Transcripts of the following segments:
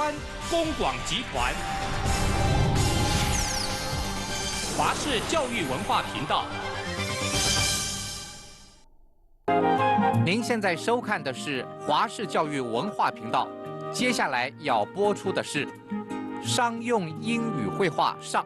湾公广集团，华视教育文化频道。您现在收看的是华视教育文化频道，接下来要播出的是商用英语会话上。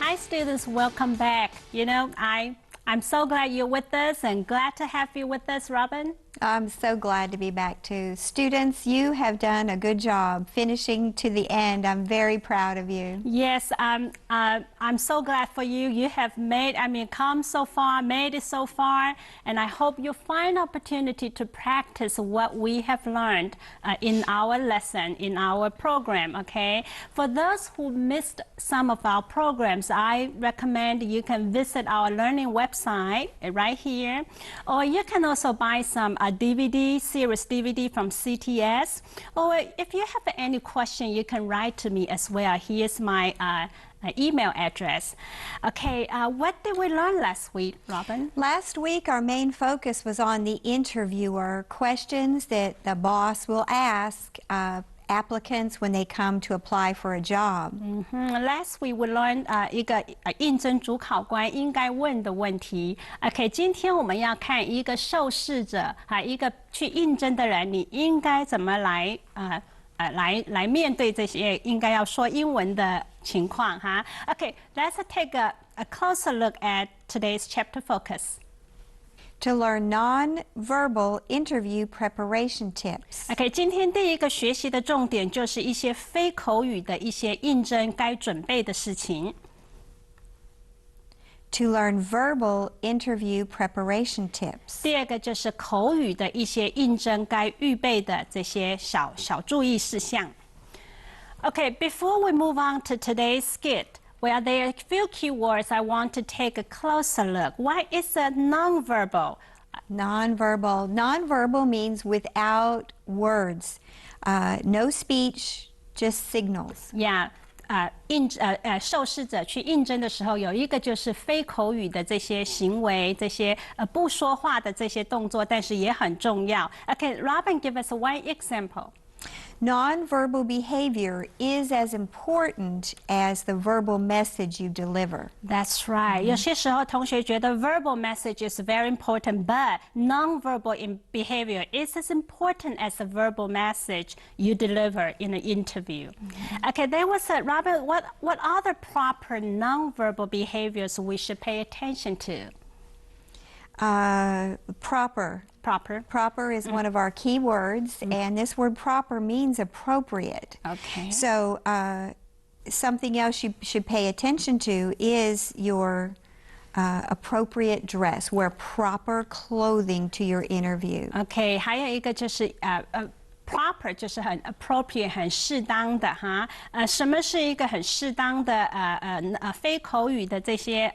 Hi students, welcome back. You know, I'm so glad you're with us and glad to have you with us, Robin. I'm so glad to be back too. Students, you have done a good job finishing to the end. I'm very proud of you. Yes, I'm so glad for you. You have come so far, made it so far, and I hope you find opportunity to practice what we have learned in our lesson, in our program, okay? For those who missed some of our programs, I recommend you can visit our learning website right here, or you can also buy some series DVD from CTS, or if you have any question, you can write to me as well. Here's my email address. Okay, what did we learn last week, Robin? Last week, our main focus was on the interviewer, questions that the boss will ask applicants when they come to apply for a job. Last week we learned 一个应征主考官应该问的问题。OK， 今天我们要看一个受试者一个去应征的人，你应该怎么来面对这些应该要说英文的情况哈。OK, let's take a closer look at today's chapter focus. To learn non-verbal interview preparation tips. OK， 今天第一个学习的重点就是一些非口语的一些应征该准备的事情。To learn verbal interview preparation tips. 第二个就是口语的一些应征该预备的这些小注意事项。Okay, before we move on to today's skit, there are a few keywords I want to take a closer look. What is a nonverbal? Nonverbal. Nonverbal means without words. No speech, just signals. Yeah. 受试者去应征的时候，有一个就是非口语的这些行为，这些不说话的这些动作，但是也很重要。Okay, Robin, give us one example. Nonverbal behavior is as important as the verbal message you deliver. That's right. 有些时候同学觉得 verbal message is very important, but nonverbal behavior is as important as the verbal message you deliver in an interview. Okay, there was Robert, what other proper nonverbal behaviors we should pay attention to? Proper. Proper. Proper is one of our key words, and this word proper means appropriate. Okay. So something else you should pay attention to is your appropriate dress. Wear proper clothing to your interview. Okay, 还有一个就是proper 就是很 appropriate 很适当的哈，什么是一个很适当的非口语的这些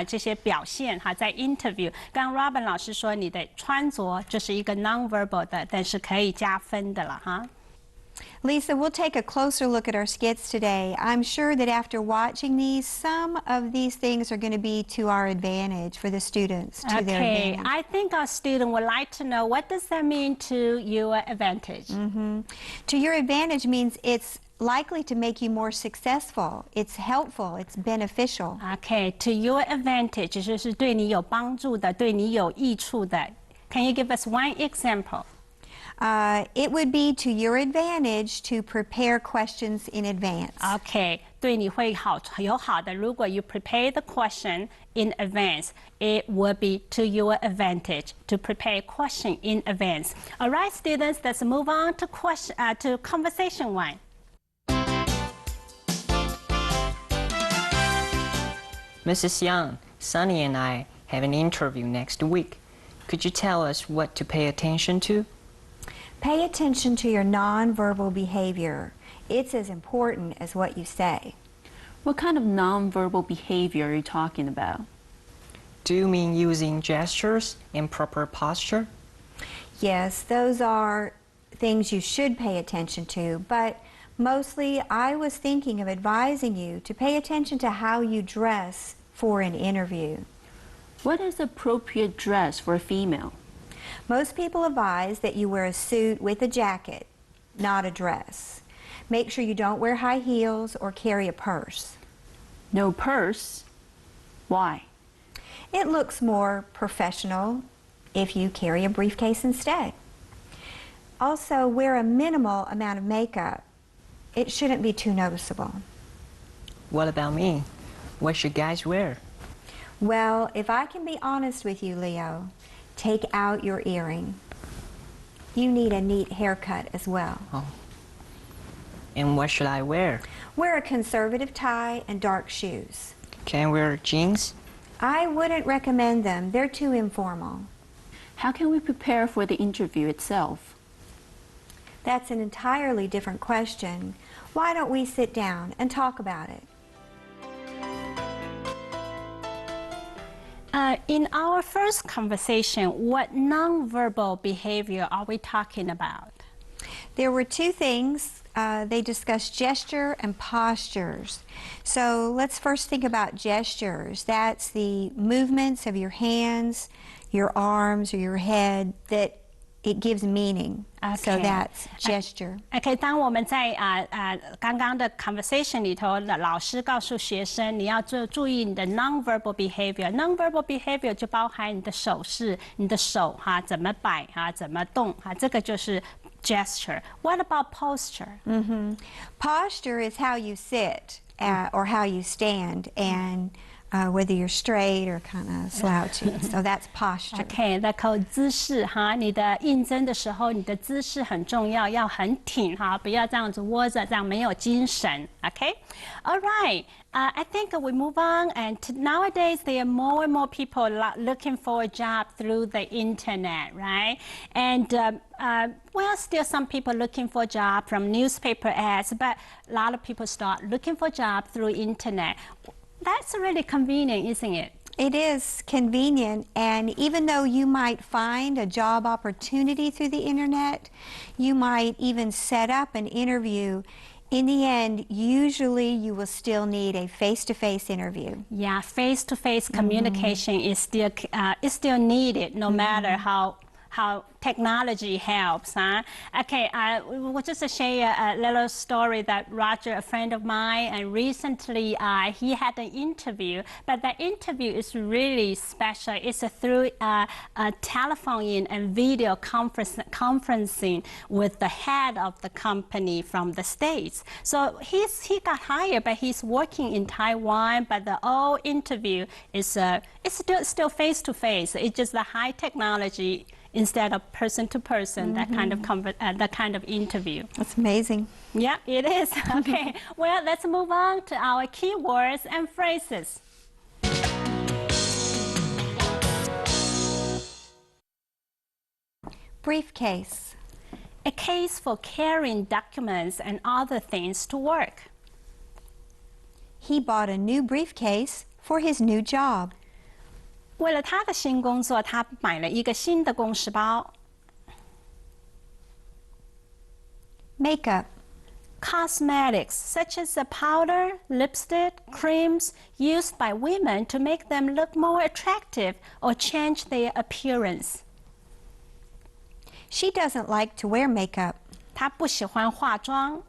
这些表现哈，在 interview， 刚刚 Robin 老师说你的穿着就是一个 nonverbal 的，但是可以加分的了哈。Lisa, we'll take a closer look at our skits today. I'm sure that after watching these, some of these things are going to be to our advantage for the students. To their advantage. I think our student would like to know what does that mean to your advantage? To your advantage means it's likely to make you more successful. It's helpful. It's beneficial. Okay, to your advantage 就是对你有帮助的，对你有益处的。Can you give us one example? It would be to your advantage to prepare questions in advance. Okay, 对你会有好的。如果 you prepare the question in advance, it would be to your advantage to prepare question in advance. All right, students, let's move on to conversation one. Mrs. Young, Sunny and I have an interview next week. Could you tell us what to pay attention to? Pay attention to your nonverbal behavior. It's as important as what you say. What kind of nonverbal behavior are you talking about? Do you mean using gestures and proper posture? Yes, those are things you should pay attention to, but mostly I was thinking of advising you to pay attention to how you dress for an interview. What is appropriate dress for a female? Most people advise that you wear a suit with a jacket, not a dress. Make sure you don't wear high heels or carry a purse. No purse? Why? It looks more professional if you carry a briefcase instead. Also, wear a minimal amount of makeup. It shouldn't be too noticeable. What about me? What should guys wear? Well, if I can be honest with you, Leo, take out your earring. You need a neat haircut as well. Oh. And what should I wear? Wear a conservative tie and dark shoes. Can I wear jeans? I wouldn't recommend them. They're too informal. How can we prepare for the interview itself? That's an entirely different question. Why don't we sit down and talk about it? In our first conversation, what nonverbal behavior are we talking about? There were two things. They discussed gesture and postures. So let's first think about gestures. That's the movements of your hands, your arms, or your head that it gives meaning. So that's gesture. OK， 当我们在刚刚的 conversation 里头，老师告诉学生你要注意你的 nonverbal behavior。nonverbal behavior 就包含你的手势，你的手怎么摆怎么动这个就是 gesture. What about posture? Posture is how you sit or how you stand, and whether you're straight or kind of slouchy. So that's posture. OK， 那口姿势你的应征的时候，你的姿势很重要，要很挺不要这样子窝着，这样没有精神。OK, all right. I think we move on, and nowadays there are more and more people looking for a job through the internet, right? And well, still some people looking for a job from newspaper ads, but a lot of people start looking for a job through internet. That's really convenient, isn't it? It is convenient, and even though you might find a job opportunity through the internet, you might even set up an interview. In the end, usually you will still need a face-to-face interview. Yeah, face-to-face communication is still needed, no matter how technology helps. Okay, we'll just share a little story that Roger, a friend of mine, and recently he had an interview, but the interview is really special. It's through a telephone and video conferencing with the head of the company from the States. So he got hired, but he's working in Taiwan, but the whole interview is it's still face-to-face. It's just the high technology instead of person-to-person, that kind of interview. That's amazing. Yeah, it is. Okay, well, let's move on to our keywords and phrases. Briefcase. A case for carrying documents and other things to work. He bought a new briefcase for his new job. 为了他的新工作，他买了一个新的公事包。Makeup. Cosmetics, such as the powder, lipstick, creams used by women to make them look more attractive or change their appearance. She doesn't like to wear makeup. 她不喜欢化妆。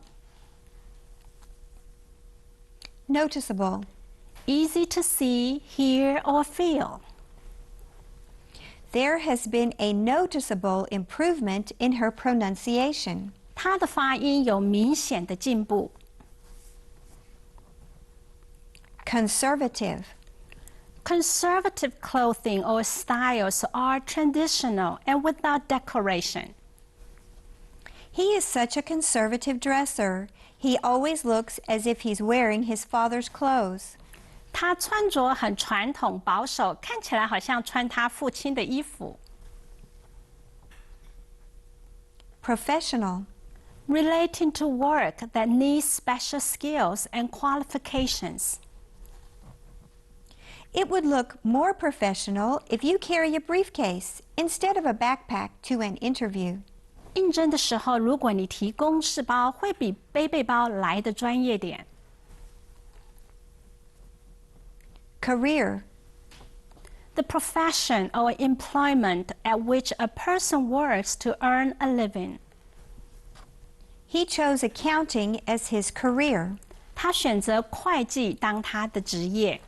Noticeable. Easy to see, hear, or feel. There has been a noticeable improvement in her pronunciation. 她的发音有明显的进步。Conservative. Conservative clothing or styles are traditional and without decoration. He is such a conservative dresser. He always looks as if he's wearing his father's clothes. 他穿着很传统保守，看起来好像穿他父亲的衣服。Professional. Relating to work that needs special skills and qualifications. It would look more professional if you carry a briefcase instead of a backpack to an interview. 应征的时候，如果你提公事包，会比背背包来的专业点。Career. The profession or employment at which a person works to earn a living. He chose accounting as his career. 他选择会计当他的职业。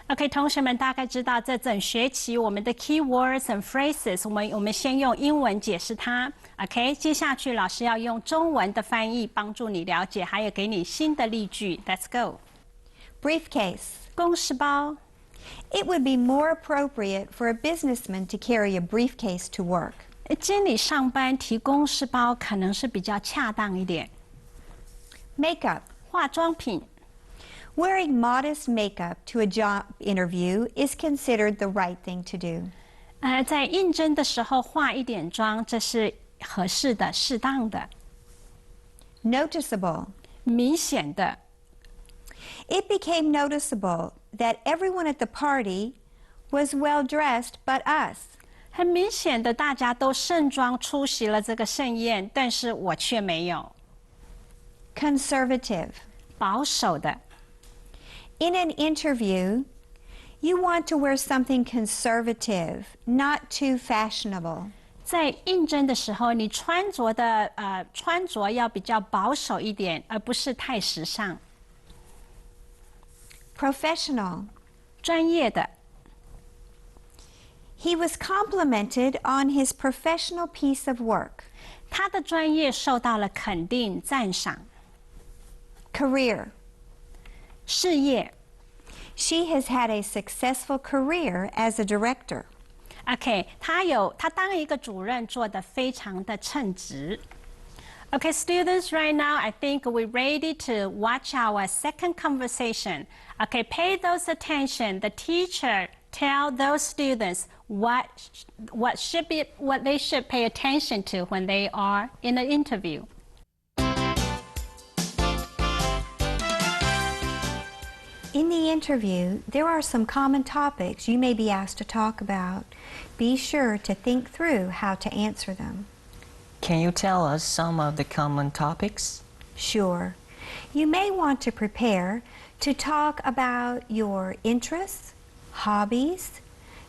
OK， 同学们大概知道这整学期我们的 key words and phrases， 我们先用英文解释它。OK， 接下去老师要用中文的翻译帮助你了解，还有给你新的例句。Let's go。Briefcase. 公事包。It would be more appropriate for a businessman to carry a briefcase to work. 经理上班提公事包可能是比较恰当一点。Makeup. 化妆品。Wearing modest makeup to a job interview is considered the right thing to do. 在应征的时候化一点妆，这是合适的、适当的。Noticeable. 明显的。It became noticeable that everyone at the party was well dressed but us. 很明显的，大家都盛装出席了这个盛宴，但是我却没有。Conservative. 保守的。In an interview, you want to wear something conservative, not too fashionable. 在应征的时候，你穿着要比较保守一点，而不是太时尚。Professional. 专业的。He was complimented on his professional piece of work. 他的专业受到了肯定、赞赏。Career. 事业。She has had a successful career as a director. OK， 他当一个主任做得非常的称职。Okay, students, right now, I think we're ready to watch our second conversation. Okay, pay those attention. The teacher tell those students what they should pay attention to when they are in an interview. In the interview, there are some common topics you may be asked to talk about. Be sure to think through how to answer them. Can you tell us some of the common topics? Sure. You may want to prepare to talk about your interests, hobbies,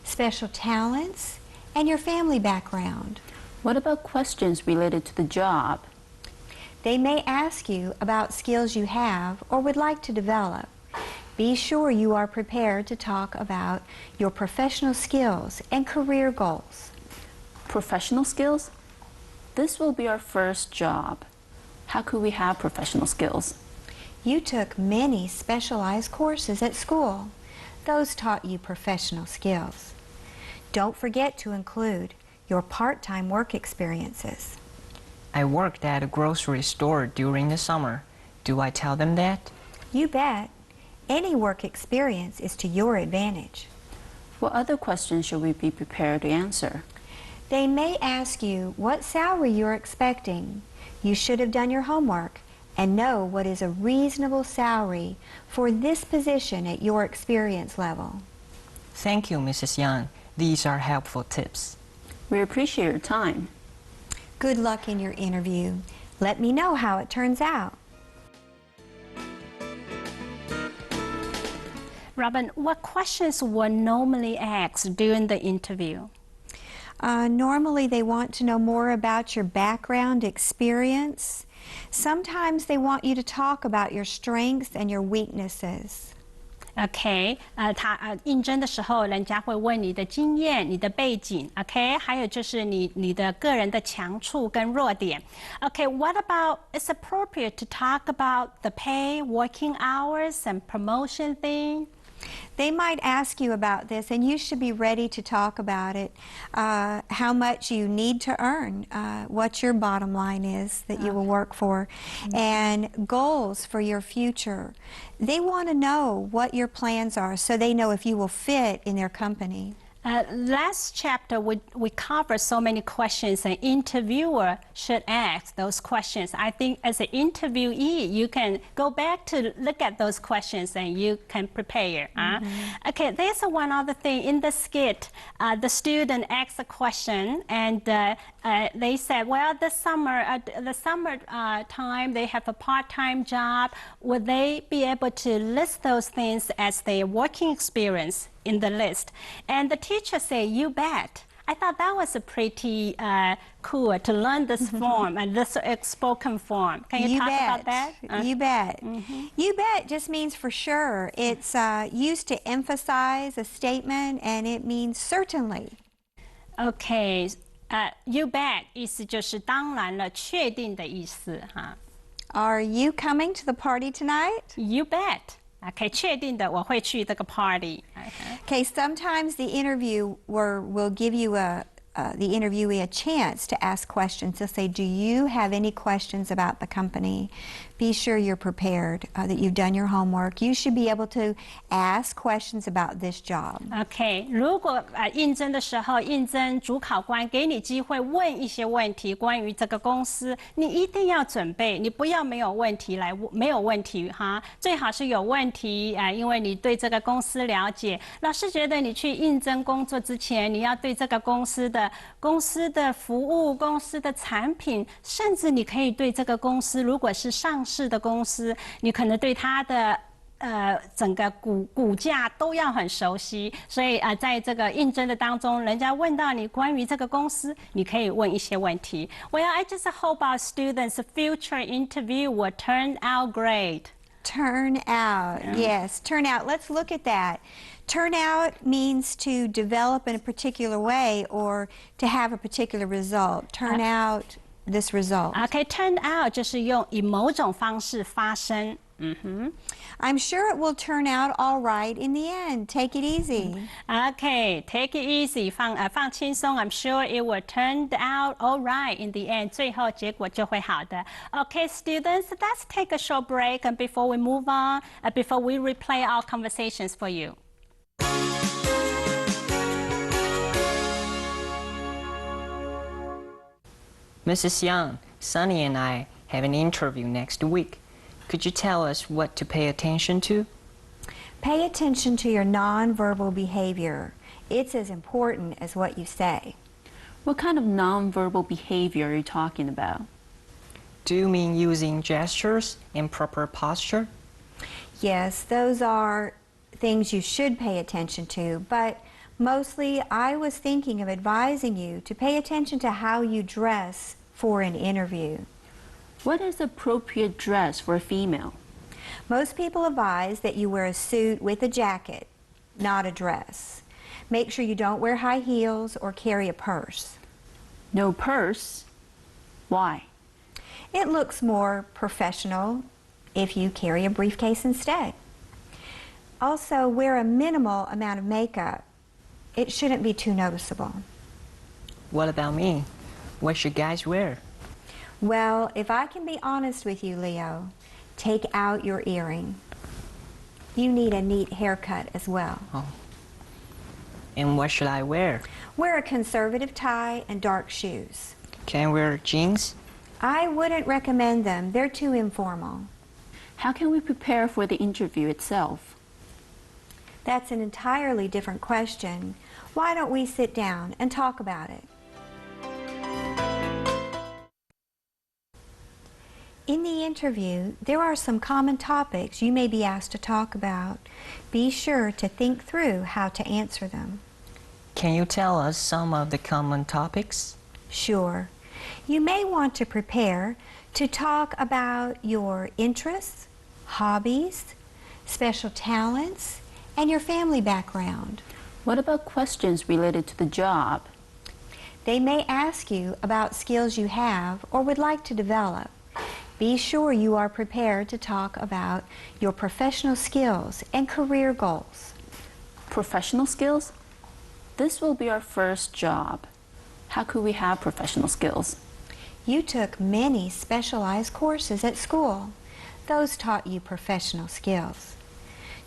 special talents, and your family background. What about questions related to the job? They may ask you about skills you have or would like to develop. Be sure you are prepared to talk about your professional skills and career goals. Professional skills? This will be our first job. How could we have professional skills? You took many specialized courses at school. Those taught you professional skills. Don't forget to include your part-time work experiences. I worked at a grocery store during the summer. Do I tell them that? You bet. Any work experience is to your advantage. What other questions should we be prepared to answer? They may ask you what salary you're expecting. You should have done your homework and know what is a reasonable salary for this position at your experience level. Thank you, Mrs. Young. These are helpful tips. We appreciate your time. Good luck in your interview. Let me know how it turns out. Robin, what questions were normally asked during the interview? Normally they want to know more about your background experience. Sometimes they want you to talk about your strengths and your weaknesses. OK， 应征的时候，人家会问你的经验、你的背景 ，OK， 还有就是你的个人的强处跟弱点。OK，what about it's appropriate to talk about the pay, working hours, and promotion thing? They might ask you about this, and you should be ready to talk about it, how much you need to earn, what your bottom line is that you will work for, and goals for your future. They want to know what your plans are so they know if you will fit in their company. Last chapter, we covered so many questions an interviewer should ask those questions. I think as an interviewee, you can go back to look at those questions and you can prepare. Okay, there's one other thing. In the skit, the student asked a question and they said, well, the summer time, they have a part-time job. Would they be able to list those things as their working experience in the list? And the teacher said, you bet. I thought that was a pretty cool to learn this form and this spoken form. Can you talk about that? You bet. You bet just means for sure. It's used to emphasize a statement, and it means certainly. Okay, you bet 意思就是当然了，确定的意思哈。Are you coming to the party tonight? You bet. Okay, 确定的我会去这个 party. Okay, sometimes the interviewer will give you the interviewee a chance to ask questions. They'll say, do you have any questions about the company? Be sure you're prepared, that you've done your homework. You should be able to ask questions about this job. Okay, 如果应征的时候，应征主考官给你机会问一些问题关于这个公司，你一定要准备，你不要没有问题来没有问题哈，最好是有问题因为你对这个公司了解。老师觉得你去应征工作之前，你要对这个公司的服务、公司的产品，甚至你可以对这个公司，如果是上市的公司，你可能对它的整个股价都要很熟悉。所以在这个应征的当中，人家问到你关于这个公司，你可以问一些问题。Well, I just hope our students' future interview will turn out great. Turn out, yes, turn out. Let's look at that. Turn out means to develop in a particular way or to have a particular result. Turn out this result. Okay, turn out 就是用以某种方式发生。I'm sure it will turn out all right in the end. Take it easy. Okay, take it easy. 放轻松。I'm sure it will turn out all right in the end. 最后结果就会好的。Okay, students, let's take a short break and before we move on, before we replay our conversations for you. Mrs. Young, Sunny and I have an interview next week. Could you tell us what to pay attention to? Pay attention to your nonverbal behavior. It's as important as what you say. What kind of nonverbal behavior are you talking about? Do you mean using gestures and proper posture? Yes, those are things you should pay attention to, but mostly I was thinking of advising you to pay attention to how you dress for an interview. What is appropriate dress for a female? Most people advise that you wear a suit with a jacket, not a dress. Make sure you don't wear high heels or carry a purse. No purse? Why? It looks more professional if you carry a briefcase instead. Also, wear a minimal amount of makeup. It shouldn't be too noticeable. What about me? What should guys wear? Well, if I can be honest with you, Leo, take out your earring. You need a neat haircut as well. Oh. And what should I wear? Wear a conservative tie and dark shoes. Can I wear jeans? I wouldn't recommend them. They're too informal. How can we prepare for the interview itself? That's an entirely different question. Why don't we sit down and talk about it? In the interview, there are some common topics you may be asked to talk about. Be sure to think through how to answer them. Can you tell us some of the common topics? Sure. You may want to prepare to talk about your interests, hobbies, special talents, and your family background. What about questions related to the job? They may ask you about skills you have or would like to develop. Be sure you are prepared to talk about your professional skills and career goals. Professional skills? This will be our first job. How could we have professional skills? You took many specialized courses at school. Those taught you professional skills.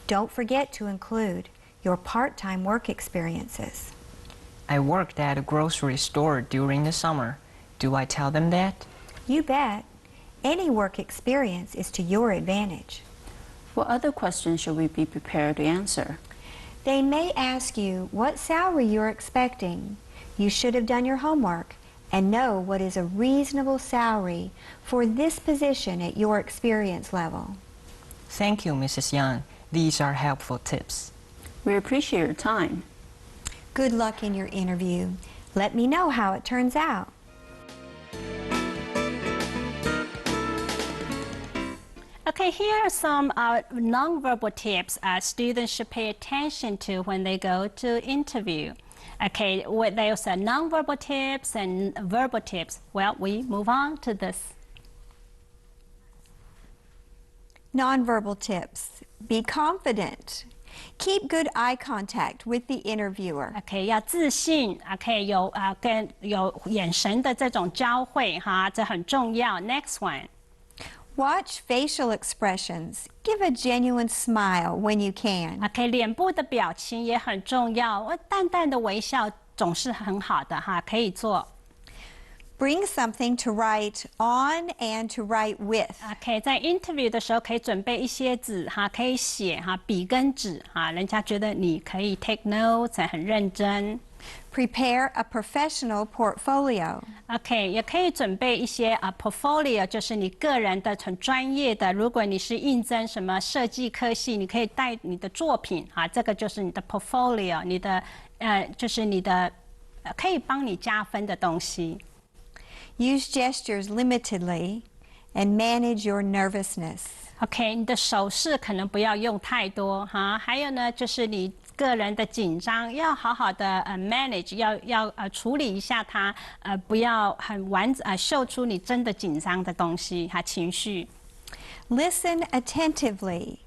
Don't forget to include your part-time work experiences. I worked at a grocery store during the summer. Do I tell them that? You bet. Any work experience is to your advantage. What other questions should we be prepared to answer? They may ask you what salary you're expecting. You should have done your homework and know what is a reasonable salary for this position at your experience level. Thank you, Mrs. Young. These are helpful tips. We appreciate your time. Good luck in your interview. Let me know how it turns out. Okay, here are some nonverbal tips students should pay attention to when they go to interview. Okay, there's nonverbal tips and verbal tips. Well, we move on to this. Nonverbal tips. Be confident. Keep good eye contact with the interviewer. OK， 要自信 ，OK， 有眼神的这种交汇哈，这很重要。Next one. Watch facial expressions. Give a genuine smile when you can. OK， 脸部的表情也很重要，淡淡的微笑总是很好的哈，可以做。Bring something to write on and to write with. OK， 在 interview 的时候可以准备一些纸哈，可以写哈，笔跟纸哈，人家觉得你可以 take notes， 很认真。Prepare a professional portfolio. OK， 也可以准备一些portfolio， 就是你个人的很专业的。如果你是应征什么设计科系，你可以带你的作品啊，这个就是你的 portfolio， 你的就是你的可以帮你加分的东西。Use gestures limitedly and manage your nervousness. OK， 你的手势可能不要用太多哈。还有呢，就是你个人的紧张要好好的manage， 要处理一下它，不要很秀出你真的紧张的东西哈情绪。Listen attentively.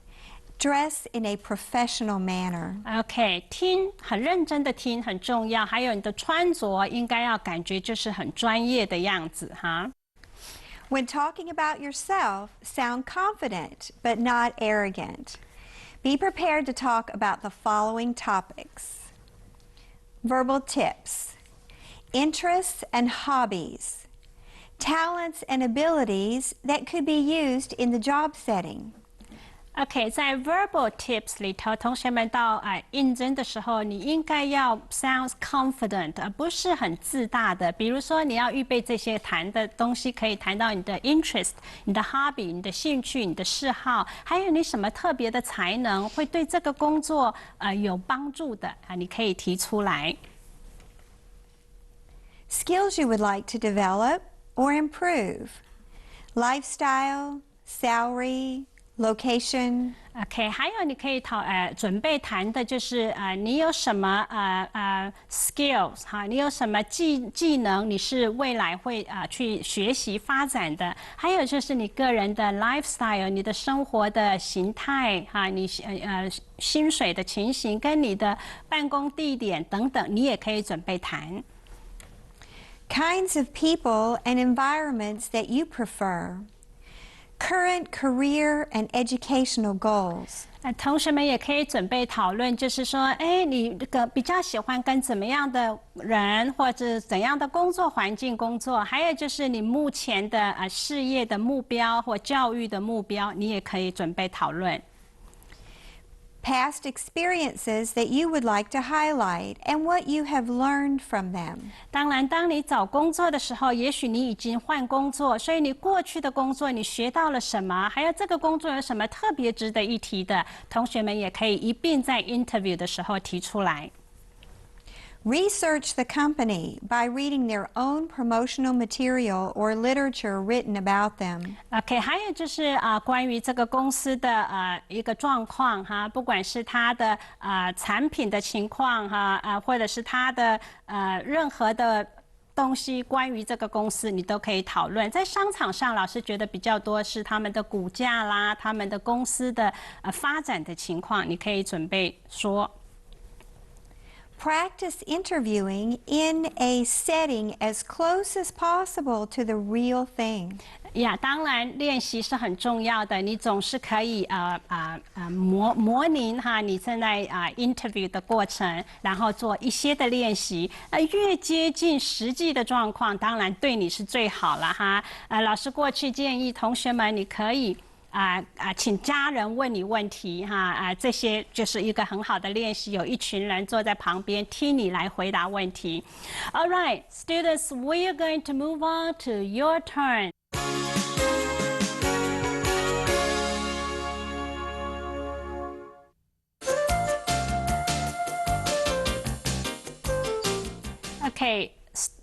Dress in a professional manner. OK， 听很认真的听很重要，还有你的穿着应该要感觉就是很专业的样子哈。When talking about yourself, sound confident but not arrogant. Be prepared to talk about the following topics. Verbal tips, interests and hobbies, talents and abilities that could be used in the job setting. OK， 在 verbal tips 里头，同学们到应征的时候，你应该要 sounds confident， 而不是很自大的。比如说，你要预备这些谈的东西，可以谈到你的 interest、你的 hobby、你的兴趣、你的嗜好，还有你什么特别的才能会对这个工作有帮助的你可以提出来。Skills you would like to develop or improve. Lifestyle, salary, location. OK， 还有你可以准备谈的就是你有什么skills 哈，你有什么技能，你是未来会去学习发展的。还有就是你个人的 lifestyle， 你的生活的形态哈，你薪水的情形跟你的办公地点等等，你也可以准备谈。Kinds of people and environments that you prefer. Current career and educational goals. 同学们也可以准备讨论，就是说，你比较喜欢跟怎么样的人，或者怎样的工作环境工作，还有就是你目前的事业的目标或教育的目标，你也可以准备讨论。Past experiences that you would like to highlight and what you have learned from them. 当然，当你找工作的时候，也许你已经换工作，所以你过去的工作你学到了什么，还有这个工作有什么特别值得一提的，同学们也可以一并在 interview 的时候提出来。Research the company by reading their own promotional material or literature written about them. OK， 还有就是关于这个公司的一个状况哈，不管是它的产品的情况哈或者是它的任何的东西，关于这个公司你都可以讨论。在商场上，老师觉得比较多是他们的股价啦，他们的公司的发展的情况，你可以准备说。Practice interviewing in a setting as close as possible to the real thing. 当然练习是很重要的，你总是可以模拟哈你正在interview 的过程，然后做一些的练习，越接近实际的状况，当然对你是最好了哈。老师过去建议同学们，你可以请家人问你问题哈这些就是一个很好的练习，有一群人坐在旁边听你来回答问题。All right, students, we are going to move on to your turn. Okay,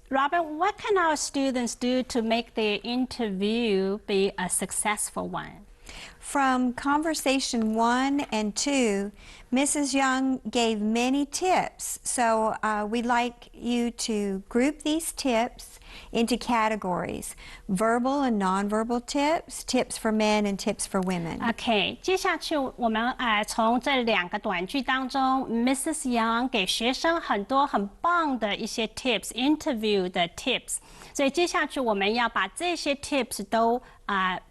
Robin, what can our students do to make their interview be a successful one? From conversation 1 and 2, Mrs. Young gave many tips. So we'd like you to group these tips into categories: verbal and nonverbal tips, tips for men and tips for women. OK， 接下去我们从这2个短句当中 ，Mrs. Young 给学生很多很棒的一些 tips，interview 的 tips。所以接下去我们要把这些 tips 都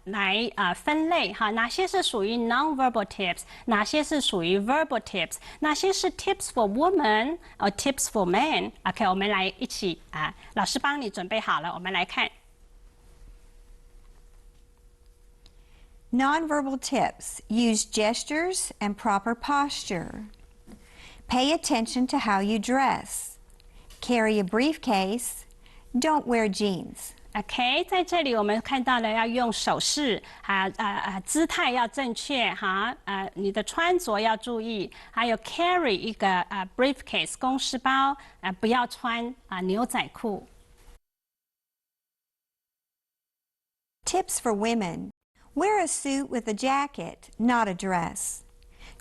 来分类哈，哪些是属于 nonverbal tips， 哪些是属于 verbal tips， 哪些是 tips for women or tips for men。OK， 我们来一起老师帮你准备好了，我们来看。Nonverbal tips: use gestures and proper posture. Pay attention to how you dress. Carry a briefcase. Don't wear jeans. OK， 在这里我们看到了要用手势，姿态要正确哈，你的穿着要注意，还有 carry 一个briefcase 公事包，不要穿牛仔裤。Tips for women: wear a suit with a jacket, not a dress.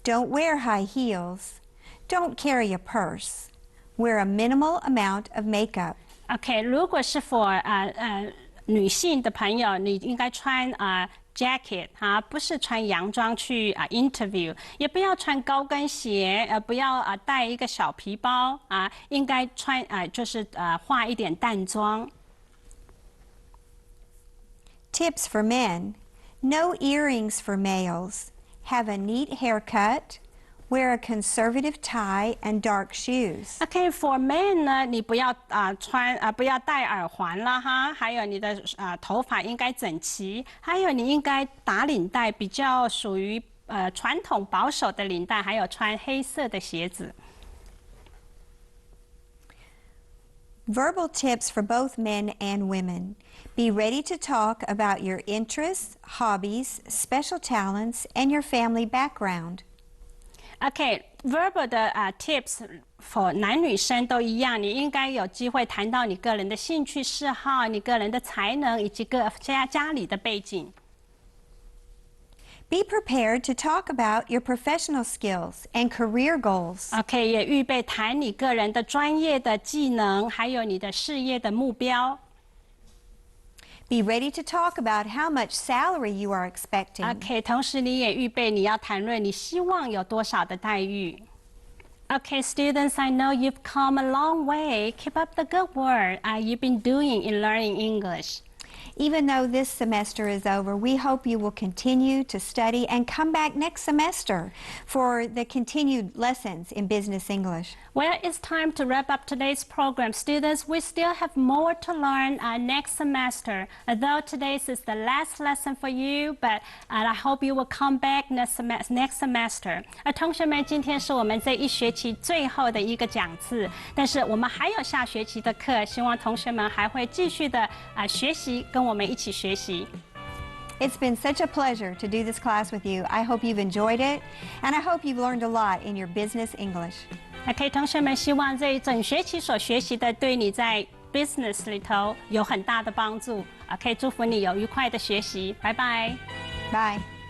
Don't wear high heels. Don't carry a purse. Wear a minimal amount of makeup. OK， 如果是 for 女性的朋友，你应该穿jacket 不是穿洋装去interview， 也不要穿高跟鞋，不要带一个小皮包应该穿就是化一点淡妆。Tips for men: no earrings for males. Have a neat haircut. Wear a conservative tie and dark shoes. OK, for men 呢，你不要不要戴耳环了哈，还有你的头发应该整齐，还有你应该打领带，比较属于传统保守的领带，还有穿黑色的鞋子。Verbal tips for both men and women. Be ready to talk about your interests, hobbies, special talents, and your family background. OK, verbal 的tips for 男女生都一样，你应该有机会谈到你个人的兴趣嗜好、你个人的才能以及家里的背景。Be prepared to talk about your professional skills and career goals. OK, 也预备谈你个人的专业的技能，还有你的事业的目标。Be ready to talk about how much salary you are expecting. OK， 同时你也预备你要谈论你希望有多少的待遇。Okay, students, I know you've come a long way. Keep up the good work you've been doing in learning English. Even though this semester is over, we hope you will continue to study and come back next semester for the continued lessons in business English. Well, it's time to wrap up today's program. Students, we still have more to learn next semester. Although today's is the last lesson for you, but I hope you will come back next semester. 同学们，今天是我们这一学期最后的一个讲次，但是我们还有下学期的课，希望同学们还会继续的学习，跟我们一起学习。It's been such a pleasure to do this class with you. I hope you've enjoyed it, and I hope you've learned a lot in your business English. OK， 同学们，希望这一整学期所学习的，对你在 business 里头有很大的帮助。OK， 祝福你有愉快的学习，拜拜。Bye.